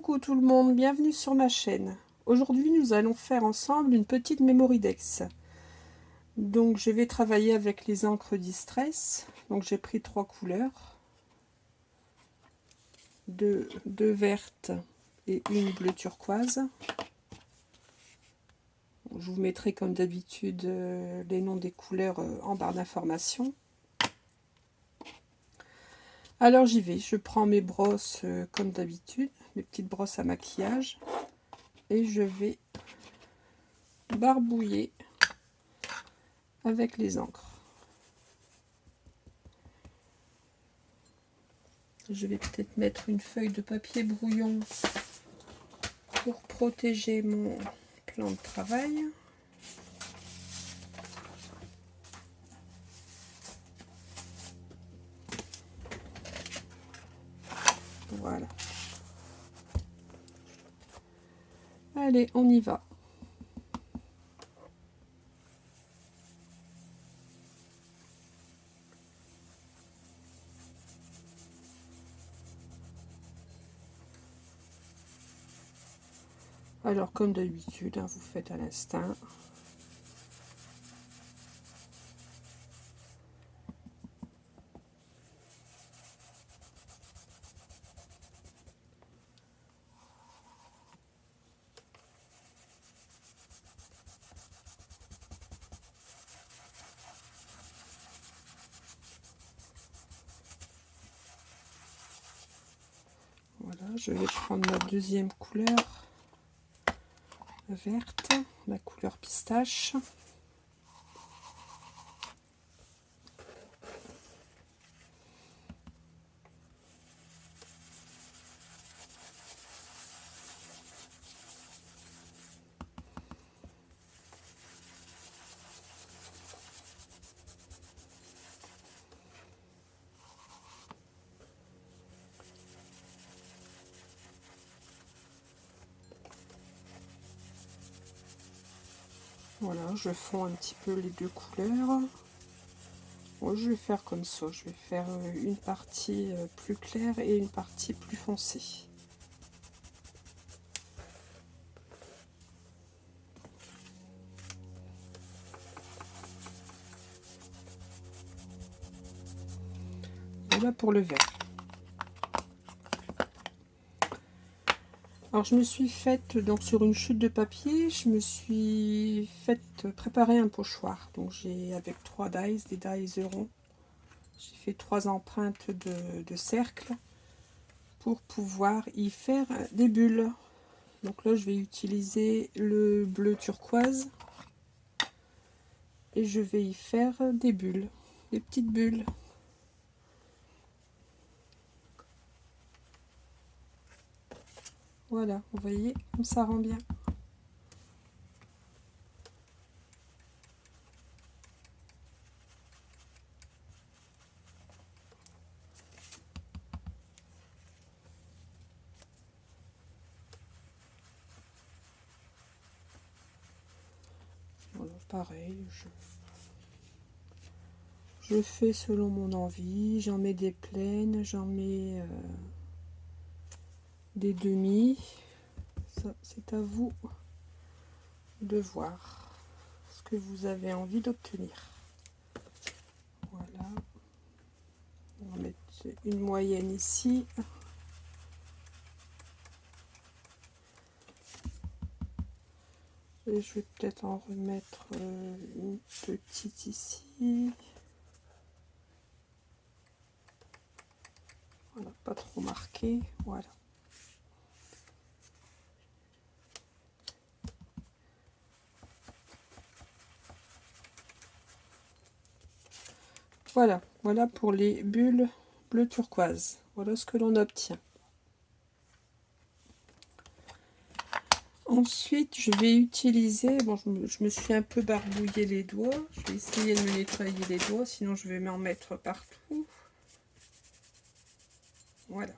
Coucou tout le monde, bienvenue sur ma chaîne. Aujourd'hui nous allons faire ensemble une petite Mémoridex. Donc je vais travailler avec les encres Distress. Donc j'ai pris 3 couleurs. Deux vertes et une bleu turquoise. Je vous mettrai comme d'habitude les noms des couleurs en barre d'informations. Alors j'y vais, je prends mes brosses comme d'habitude, mes petites brosses à maquillage. Et je vais barbouiller avec les encres. Je vais peut-être mettre une feuille de papier brouillon pour protéger mon plan de travail. Voilà. Allez, on y va. Alors, comme d'habitude, vous faites à l'instinct. Voilà, je vais prendre ma deuxième couleur verte, la couleur pistache. Voilà, je fonds un petit peu les deux couleurs. Bon, je vais faire comme ça, je vais faire une partie plus claire et une partie plus foncée. Voilà pour le vert. Alors je me suis faite, donc sur une chute de papier, je me suis faite préparer un pochoir. Donc j'ai avec 3 dies, des dies ronds. J'ai fait 3 empreintes de cercle pour pouvoir y faire des bulles. Donc là je vais utiliser le bleu turquoise et je vais y faire des bulles, des petites bulles. Voilà, vous voyez comme ça rend bien. Voilà, pareil, je fais selon mon envie, j'en mets des pleines, j'en mets des demi. Ça, c'est à vous de voir ce que vous avez envie d'obtenir. Voilà. On va mettre une moyenne ici. Et je vais peut-être en remettre une petite ici. Voilà, pas trop marqué. Voilà. Voilà, voilà pour les bulles bleu turquoise. Voilà ce que l'on obtient. Ensuite, je vais utiliser, bon, je me suis un peu barbouillé les doigts. Je vais essayer de me nettoyer les doigts, sinon je vais m'en mettre partout. Voilà.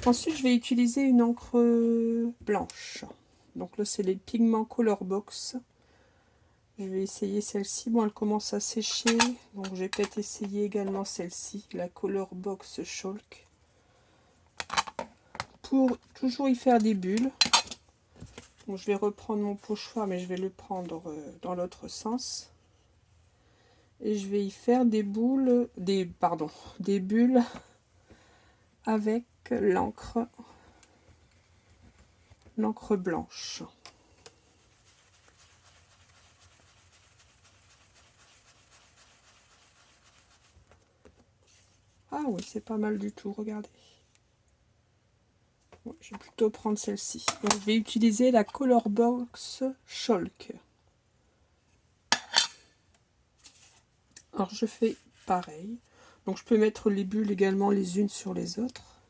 Ensuite, je vais utiliser une encre blanche. Donc là, c'est les pigments Colorbox. Je vais essayer celle-ci. Bon, elle commence à sécher. Donc, je vais peut-être essayer également celle-ci, la Colorbox Chalk. pour toujours y faire des bulles. Donc, je vais reprendre mon pochoir, mais je vais le prendre dans l'autre sens. Et je vais y faire des bulles avec l'encre blanche. Ah oui, c'est pas mal du tout, regardez. Bon, je vais plutôt prendre celle-ci. Donc je vais utiliser la Colorbox Chalk. Alors je fais pareil. Donc je peux mettre les bulles également les unes sur les autres.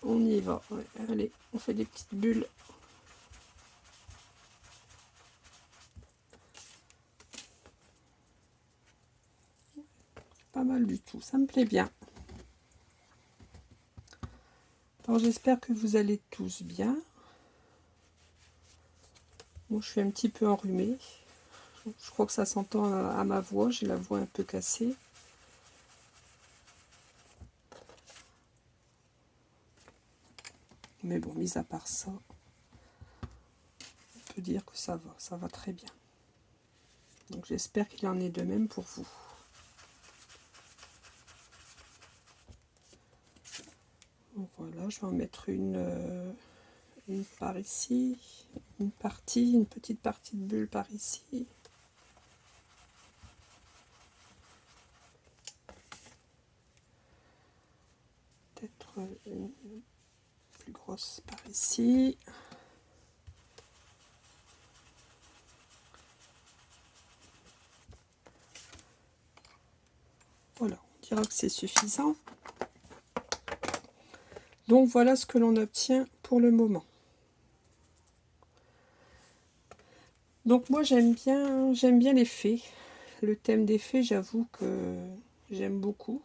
On y va. Ouais, allez, on fait des petites bulles. Pas mal du tout, ça me plaît bien. Alors j'espère que vous allez tous bien. Moi je suis un petit peu enrhumée. Je crois que ça s'entend à ma voix, j'ai la voix un peu cassée. Mais bon, mis à part ça, on peut dire que ça va très bien. Donc j'espère qu'il en est de même pour vous. Donc voilà, je vais en mettre une par ici, une petite partie de bulle par ici. Peut-être une plus grosse par ici. Voilà, on dira que c'est suffisant. Donc voilà ce que l'on obtient pour le moment. Donc moi j'aime bien les fées. Le thème des fées, j'avoue que j'aime beaucoup.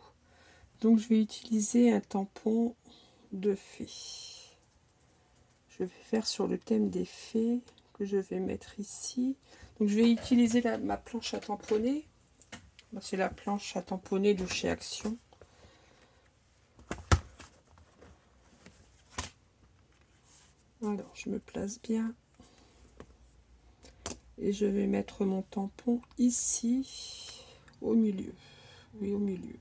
Donc je vais utiliser un tampon de fées. Je vais faire sur le thème des fées que je vais mettre ici. Donc je vais utiliser ma planche à tamponner. C'est la planche à tamponner de chez Action. Alors je me place bien. Et je vais mettre mon tampon ici, au milieu. Oui, au milieu.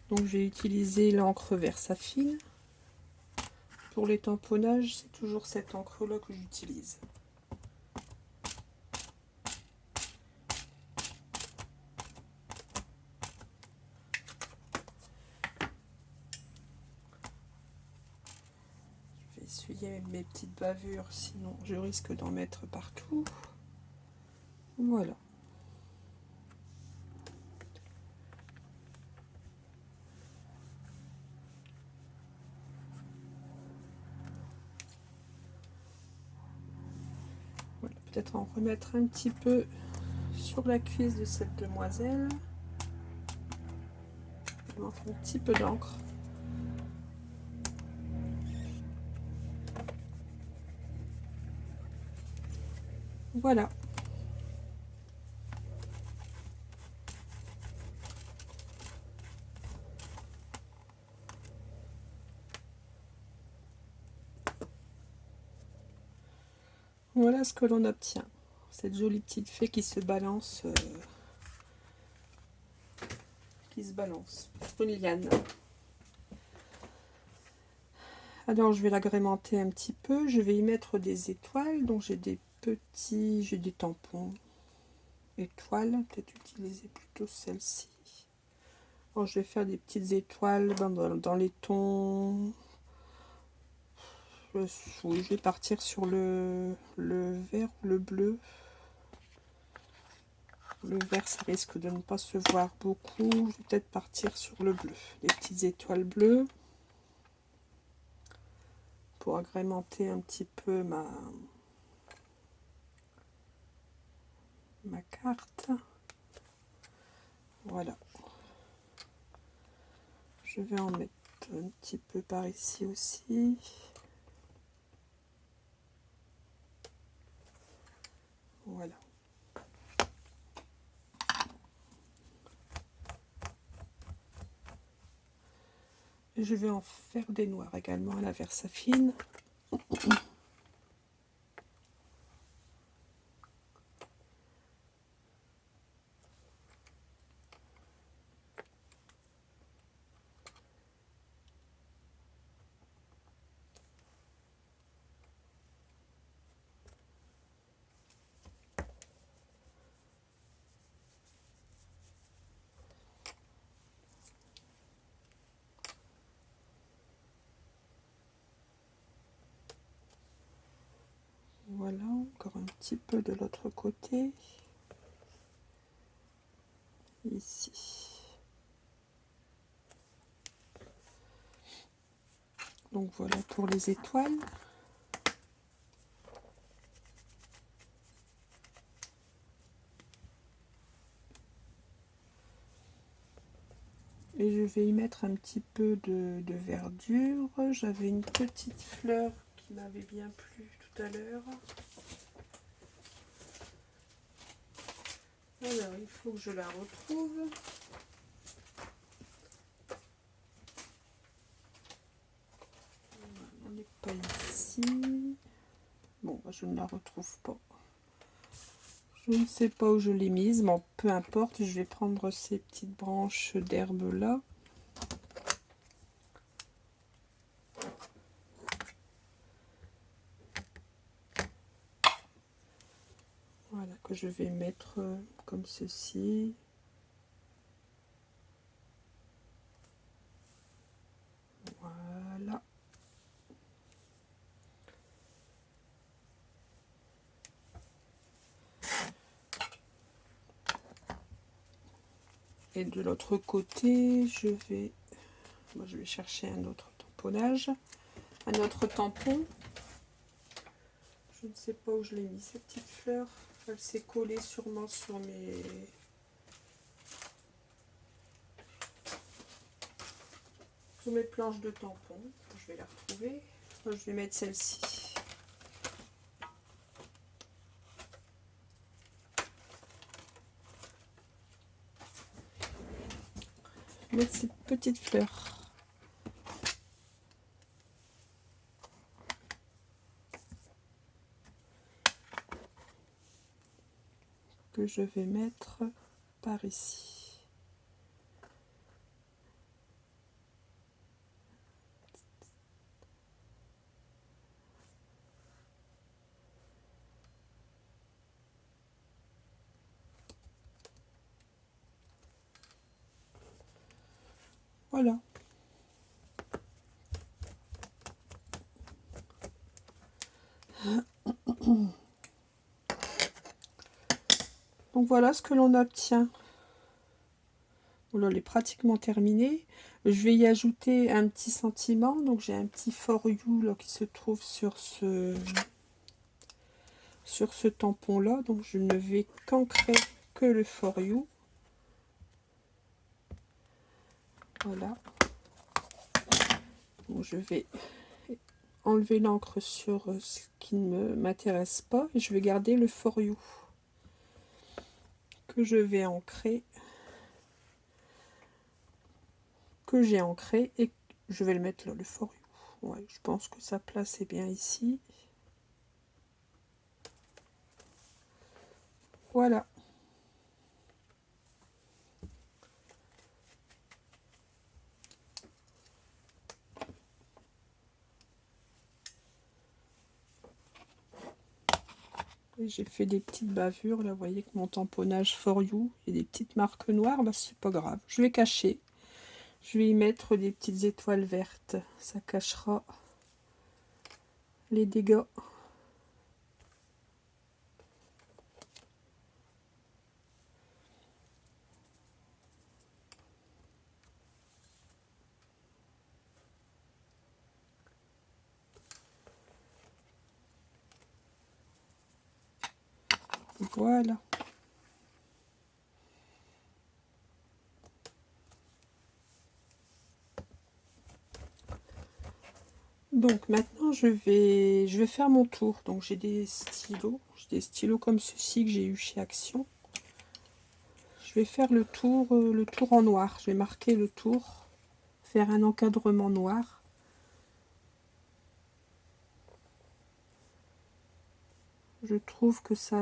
Donc je vais utiliser l'encre Versafine. Pour les tamponnages, c'est toujours cette encre-là que j'utilise. Je vais essuyer mes petites bavures, sinon je risque d'en mettre partout. Voilà. Voilà, peut-être en remettre un petit peu sur la cuisse de cette demoiselle. Je vais en faire un petit peu d'encre. Voilà. Voilà ce que l'on obtient. Cette jolie petite fée qui se balance. Sur une liane. Alors je vais l'agrémenter un petit peu. Je vais y mettre des étoiles. Donc j'ai des tampons étoiles. Peut-être utiliser plutôt celle-ci. Alors je vais faire des petites étoiles dans les tons. Oui, je vais partir sur le vert ou le bleu. Le vert, ça risque de ne pas se voir beaucoup. Je vais peut-être partir sur le bleu. Les petites étoiles bleues. Pour agrémenter un petit peu ma carte. Voilà. Je vais en mettre un petit peu par ici aussi. Voilà. Et je vais en faire des noirs également à la Versafine. Voilà, encore un petit peu de l'autre côté. Ici. Donc voilà pour les étoiles. Et je vais y mettre un petit peu de verdure. J'avais une petite fleur qui m'avait bien plu tout à l'heure. Alors, il faut que je la retrouve. On n'est pas ici. Bon, je ne la retrouve pas. Je ne sais pas où je l'ai mise, mais peu importe. Je vais prendre ces petites branches d'herbe là. Voilà, que je vais mettre comme ceci. Voilà. Et de l'autre côté, je vais chercher un autre tamponnage, un autre tampon. Je ne sais pas où je l'ai mis, cette petite fleur. Elle s'est collée sûrement sur mes planches de tampon. Je vais la retrouver. Je vais mettre celle-ci. Je vais mettre cette petite fleur. Que je vais mettre par ici. Voilà. Donc voilà ce que l'on obtient. Voilà, elle est pratiquement terminée. Je vais y ajouter un petit sentiment. Donc j'ai un petit for you là, qui se trouve sur ce tampon là. Donc je ne vais qu'ancrer que le for you. Voilà. Donc je vais enlever l'encre sur ce qui ne m'intéresse pas et je vais garder le for you que je vais ancrer, que j'ai ancré, et je vais le mettre là, le for you. Ouais, je pense que sa place est bien ici. Voilà. J'ai fait des petites bavures, là, vous voyez que mon tamponnage for you et des petites marques noires, bah c'est pas grave. Je vais cacher. Je vais y mettre des petites étoiles vertes. Ça cachera les dégâts. Voilà. Donc maintenant je vais faire mon tour. Donc j'ai des stylos comme ceci que j'ai eu chez Action. Je vais faire le tour en noir. Je vais marquer le tour faire un encadrement noir. Je trouve que ça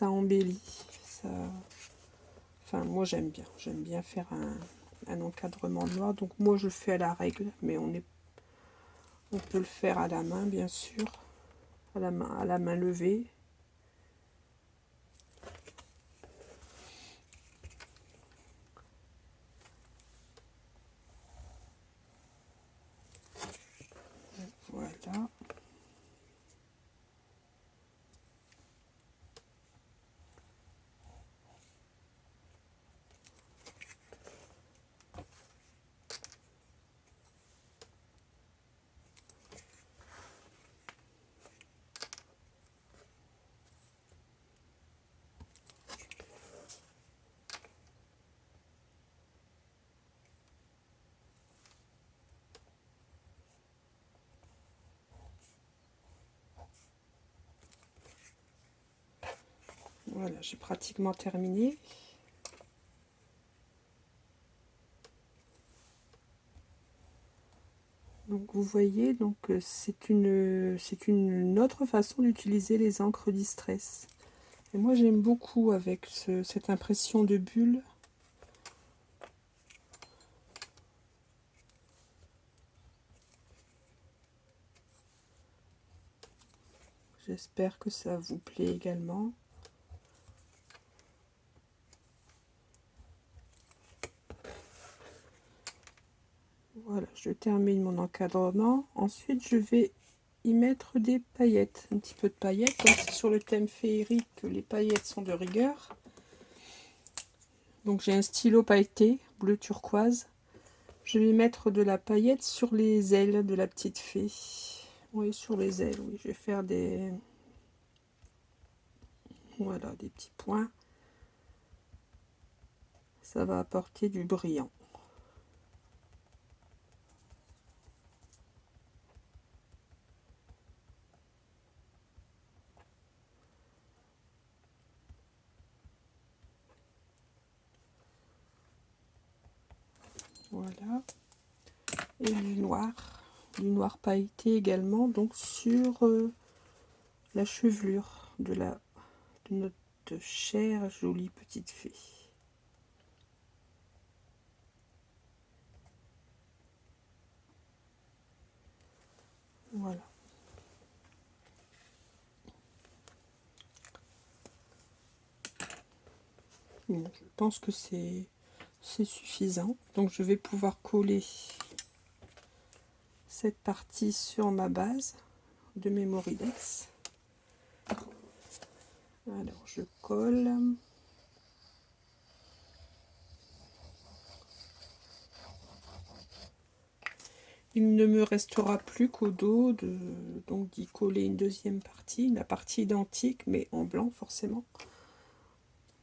embellit. Ça... Enfin, moi j'aime bien faire un encadrement noir. Donc moi je le fais à la règle, mais on peut le faire à la main, bien sûr, à la main levée. Voilà. Voilà, j'ai pratiquement terminé. Donc vous voyez, donc c'est une autre façon d'utiliser les encres Distress. Et moi j'aime beaucoup avec cette impression de bulle. J'espère que ça vous plaît également. Voilà, je termine mon encadrement. Ensuite, je vais y mettre des paillettes, un petit peu de paillettes. Donc, c'est sur le thème féerique que les paillettes sont de rigueur. Donc, j'ai un stylo pailleté, bleu turquoise. Je vais mettre de la paillette sur les ailes de la petite fée. Oui, sur les ailes, oui. Je vais faire voilà, des petits points. Ça va apporter du brillant. Voilà. Et du noir pailleté également, donc sur la chevelure de notre chère jolie petite fée. Voilà. Bon, je pense que c'est suffisant. Donc je vais pouvoir coller cette partie sur ma base de Memoridex. Alors je colle. Il ne me restera plus qu'au dos donc d'y coller une deuxième partie, la partie identique mais en blanc forcément,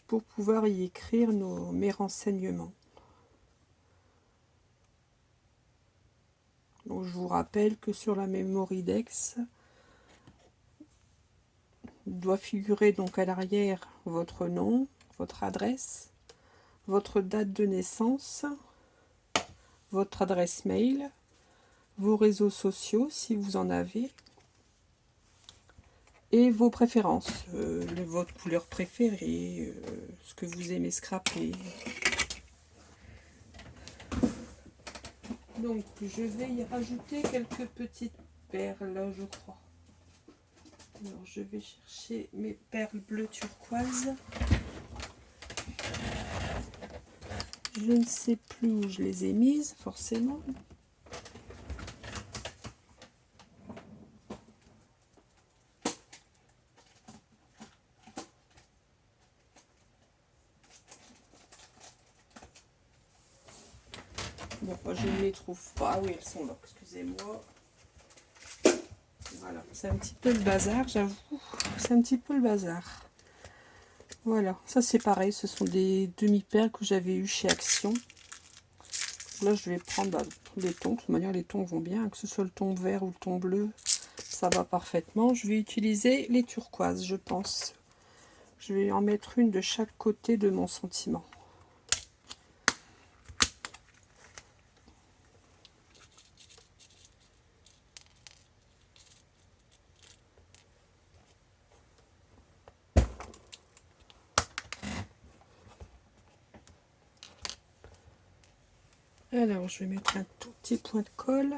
pour pouvoir y écrire mes renseignements. Donc je vous rappelle que sur la Memoridex doit figurer donc à l'arrière votre nom, votre adresse, votre date de naissance, votre adresse mail, vos réseaux sociaux si vous en avez, et vos préférences, votre couleur préférée, ce que vous aimez scraper. Donc je vais y rajouter quelques petites perles, je crois. Alors je vais chercher mes perles bleues turquoise. Je ne sais plus où je les ai mises, forcément. Bon, je ne les trouve pas. Ah oui, elles sont là, excusez-moi. Voilà, c'est un petit peu le bazar, j'avoue. C'est un petit peu le bazar. Voilà, ça c'est pareil, ce sont des demi-perles que j'avais eu chez Action. Là, je vais prendre les tons. De toute manière, les tons vont bien, que ce soit le ton vert ou le ton bleu, ça va parfaitement. Je vais utiliser les turquoises, je pense. Je vais en mettre une de chaque côté de mon sentiment. Alors, je vais mettre un tout petit point de colle.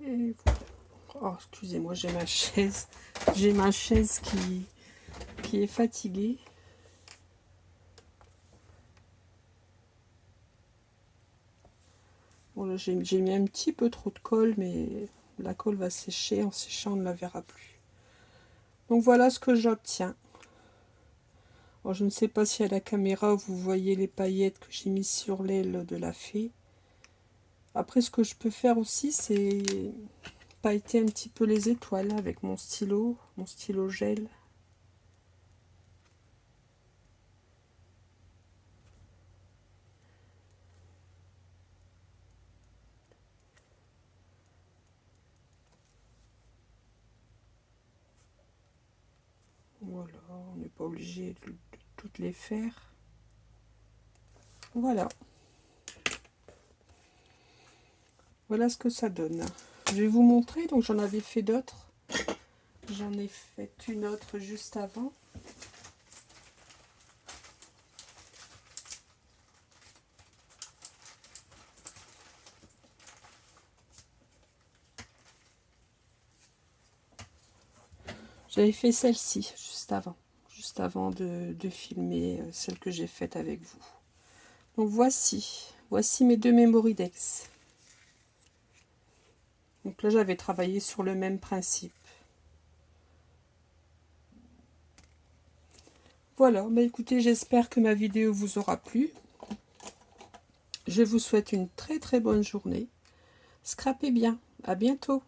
Et voilà. Oh, excusez-moi, j'ai ma chaise. J'ai ma chaise qui est fatiguée. Bon, là, j'ai mis un petit peu trop de colle, mais la colle va sécher. En séchant, on ne la verra plus. Donc voilà ce que j'obtiens. Alors, je ne sais pas si à la caméra vous voyez les paillettes que j'ai mises sur l'aile de la fée. Après, ce que je peux faire aussi, c'est pailleter un petit peu les étoiles avec mon stylo gel. Voilà, on n'est pas obligé de toutes les faire. Voilà. Voilà ce que ça donne. Je vais vous montrer, donc j'en avais fait d'autres. J'en ai fait une autre juste avant. J'avais fait celle-ci juste avant de filmer celle que j'ai faite avec vous. Donc voici mes deux Mémoridex. Donc là j'avais travaillé sur le même principe. Voilà, bah écoutez, j'espère que ma vidéo vous aura plu. Je vous souhaite une très très bonne journée. Scrapez bien, à bientôt.